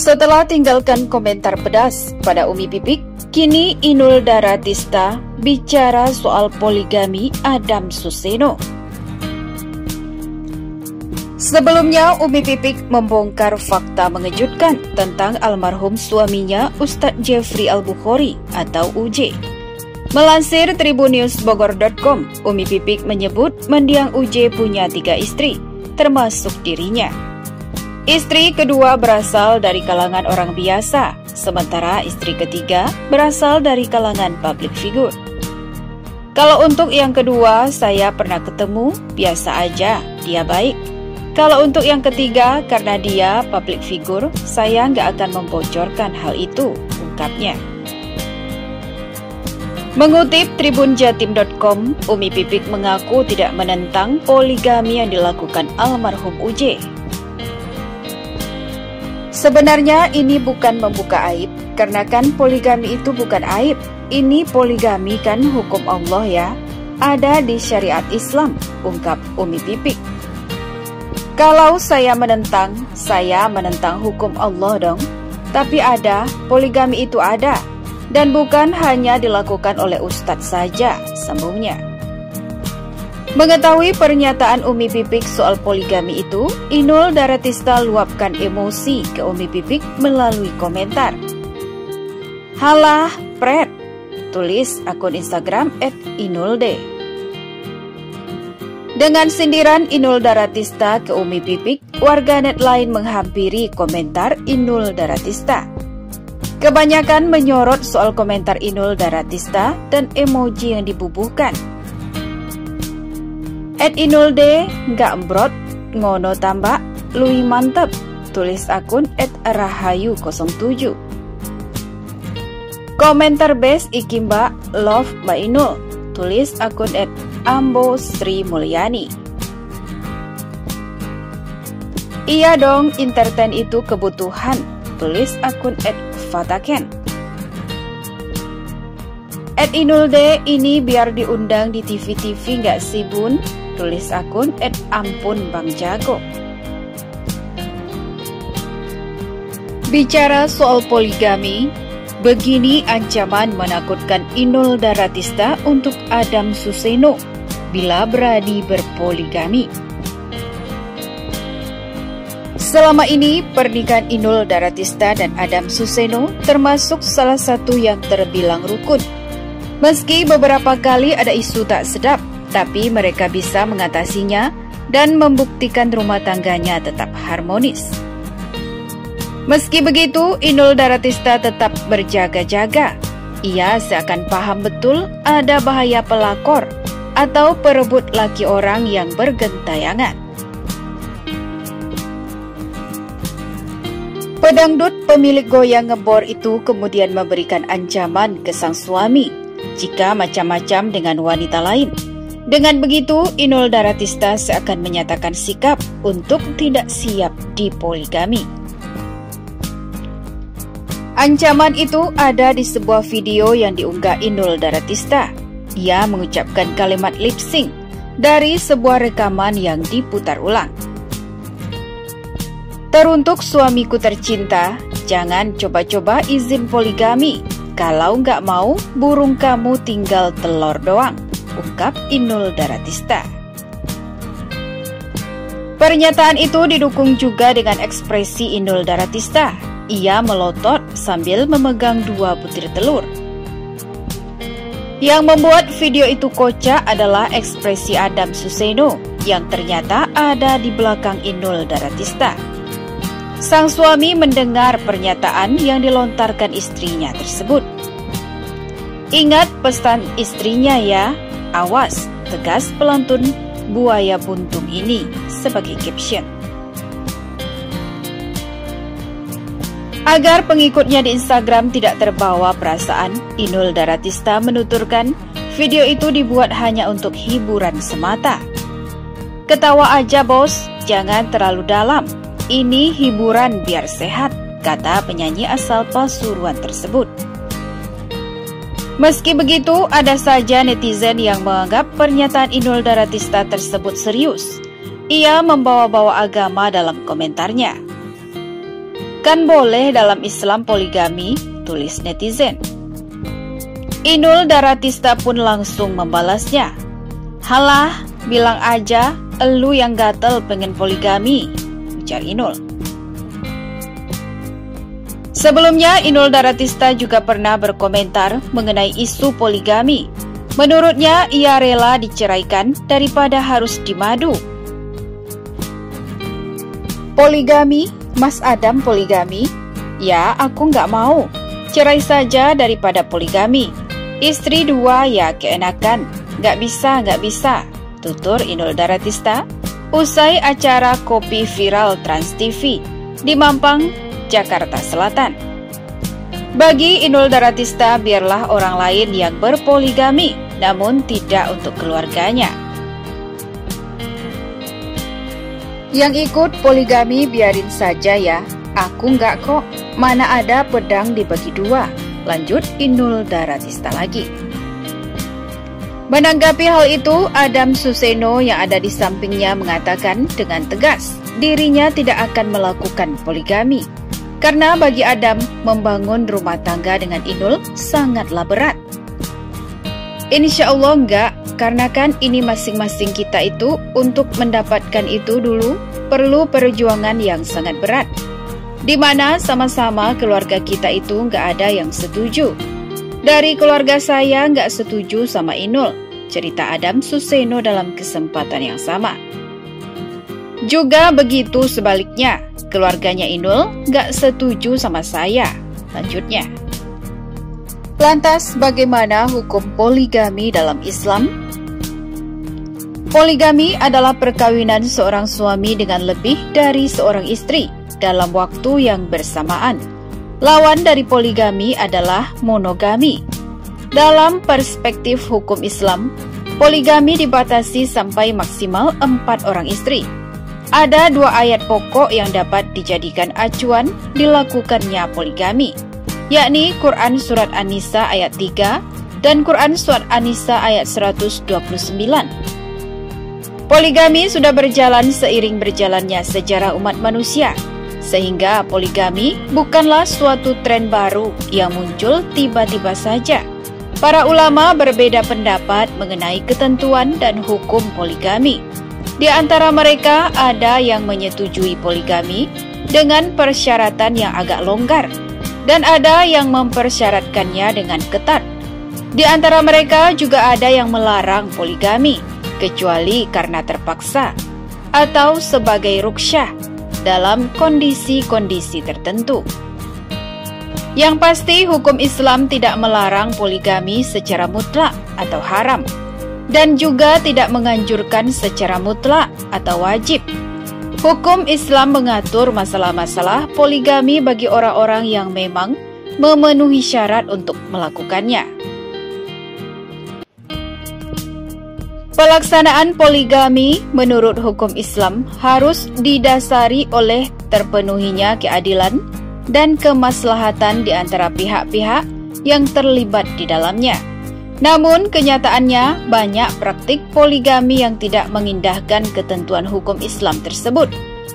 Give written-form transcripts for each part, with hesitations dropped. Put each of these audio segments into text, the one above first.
Setelah tinggalkan komentar pedas pada Umi Pipik, kini Inul Daratista bicara soal poligami Adam Suseno. Sebelumnya, Umi Pipik membongkar fakta mengejutkan tentang almarhum suaminya Ustadz Jeffrey Al-Bukhari atau UJ. Melansir tribunnews.bogor.com, Umi Pipik menyebut mendiang UJ punya 3 istri, termasuk dirinya. Istri kedua berasal dari kalangan orang biasa, sementara istri ketiga berasal dari kalangan public figure. Kalau untuk yang kedua, saya pernah ketemu, biasa aja, dia baik. Kalau untuk yang ketiga, karena dia public figure, saya nggak akan membocorkan hal itu, ungkapnya. Mengutip tribunjatim.com, Umi Pipik mengaku tidak menentang poligami yang dilakukan almarhum UJ. Sebenarnya ini bukan membuka aib, karena kan poligami itu bukan aib. Ini poligami kan hukum Allah ya, ada di syariat Islam, ungkap Umi Pipik. Kalau saya menentang hukum Allah dong. Tapi ada, poligami itu ada. Dan bukan hanya dilakukan oleh ustadz saja, sambungnya. Mengetahui pernyataan Umi Pipik soal poligami itu, Inul Daratista luapkan emosi ke Umi Pipik melalui komentar. Halah, pret, tulis akun Instagram @inulde. Dengan sindiran Inul Daratista ke Umi Pipik, warganet lain menghampiri komentar Inul Daratista. Kebanyakan menyorot soal komentar Inul Daratista dan emoji yang dibubuhkan. @inulde nggak embrot, ngono tambak, lui mantep, tulis akun @rahayu07. Komentar best ikimba love Mbak Inul, tulis akun @ambo Sri Mulyani. Iya dong, entertain itu kebutuhan, tulis akun @fataken. @inulde ini biar diundang di TV-TV nggak sih bun? Tulis akun @ampun Bang Jago. Bicara soal poligami, begini ancaman menakutkan Inul Daratista untuk Adam Suseno bila berani berpoligami. Selama ini, pernikahan Inul Daratista dan Adam Suseno termasuk salah satu yang terbilang rukun. Meski beberapa kali ada isu tak sedap, tapi mereka bisa mengatasinya dan membuktikan rumah tangganya tetap harmonis. Meski begitu, Inul Daratista tetap berjaga-jaga. Ia seakan paham betul ada bahaya pelakor atau perebut laki orang yang bergentayangan. Pedangdut pemilik goyang ngebor itu kemudian memberikan ancaman ke sang suami jika macam-macam dengan wanita lain. Dengan begitu, Inul Daratista seakan menyatakan sikap untuk tidak siap dipoligami. Ancaman itu ada di sebuah video yang diunggah Inul Daratista. Ia mengucapkan kalimat lip sync dari sebuah rekaman yang diputar ulang. Teruntuk suamiku tercinta, jangan coba-coba izin poligami. Kalau nggak mau, burung kamu tinggal telur doang, ungkap Inul Daratista. Pernyataan itu didukung juga dengan ekspresi Inul Daratista. Ia melotot sambil memegang 2 butir telur. Yang membuat video itu kocak adalah ekspresi Adam Suseno yang ternyata ada di belakang Inul Daratista. Sang suami mendengar pernyataan yang dilontarkan istrinya tersebut. Ingat pesan istrinya ya, awas, tegas pelantun buaya buntung ini, sebagai caption. Agar pengikutnya di Instagram tidak terbawa perasaan, Inul Daratista menuturkan video itu dibuat hanya untuk hiburan semata. Ketawa aja bos, jangan terlalu dalam. Ini hiburan biar sehat, kata penyanyi asal Pasuruan tersebut. Meski begitu, ada saja netizen yang menganggap pernyataan Inul Daratista tersebut serius. Ia membawa-bawa agama dalam komentarnya. Kan boleh dalam Islam poligami, tulis netizen. Inul Daratista pun langsung membalasnya. Halah, bilang aja elu yang gatel pengen poligami, ujar Inul. Sebelumnya, Inul Daratista juga pernah berkomentar mengenai isu poligami. Menurutnya, ia rela diceraikan daripada harus dimadu. Poligami, Mas Adam poligami? Ya, aku nggak mau. Cerai saja daripada poligami. Istri 2 ya keenakan. Nggak bisa, tutur Inul Daratista usai acara kopi viral Trans TV di Mampang, Jakarta Selatan. Bagi Inul Daratista, biarlah orang lain yang berpoligami, namun tidak untuk keluarganya. Yang ikut poligami biarin saja ya, aku nggak kok, mana ada pedang dibagi 2, lanjut Inul Daratista lagi. Menanggapi hal itu, Adam Suseno yang ada di sampingnya mengatakan dengan tegas, dirinya tidak akan melakukan poligami. Karena bagi Adam, membangun rumah tangga dengan Inul sangatlah berat. Insya Allah enggak, karena kan ini masing-masing kita itu untuk mendapatkan itu dulu perlu perjuangan yang sangat berat. Di mana sama-sama keluarga kita itu enggak ada yang setuju. Dari keluarga saya enggak setuju sama Inul, cerita Adam Suseno dalam kesempatan yang sama. Juga begitu sebaliknya, keluarganya Inul enggak setuju sama saya, lanjutnya. Lantas, bagaimana hukum poligami dalam Islam? Poligami adalah perkawinan seorang suami dengan lebih dari seorang istri dalam waktu yang bersamaan. Lawan dari poligami adalah monogami. Dalam perspektif hukum Islam, poligami dibatasi sampai maksimal 4 orang istri. Ada 2 ayat pokok yang dapat dijadikan acuan dilakukannya poligami, yakni Quran Surat An-Nisa ayat 3 dan Quran Surat An-Nisa ayat 129. Poligami sudah berjalan seiring berjalannya sejarah umat manusia, sehingga poligami bukanlah suatu tren baru yang muncul tiba-tiba saja. Para ulama berbeda pendapat mengenai ketentuan dan hukum poligami. Di antara mereka ada yang menyetujui poligami dengan persyaratan yang agak longgar, dan ada yang mempersyaratkannya dengan ketat. Di antara mereka juga ada yang melarang poligami, kecuali karena terpaksa atau sebagai ruksyah dalam kondisi-kondisi tertentu. Yang pasti, hukum Islam tidak melarang poligami secara mutlak atau haram, dan juga tidak menganjurkan secara mutlak atau wajib. Hukum Islam mengatur masalah-masalah poligami bagi orang-orang yang memang memenuhi syarat untuk melakukannya. Pelaksanaan poligami menurut hukum Islam harus didasari oleh terpenuhinya keadilan dan kemaslahatan di antara pihak-pihak yang terlibat di dalamnya. Namun kenyataannya banyak praktik poligami yang tidak mengindahkan ketentuan hukum Islam tersebut,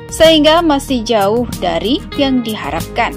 sehingga masih jauh dari yang diharapkan.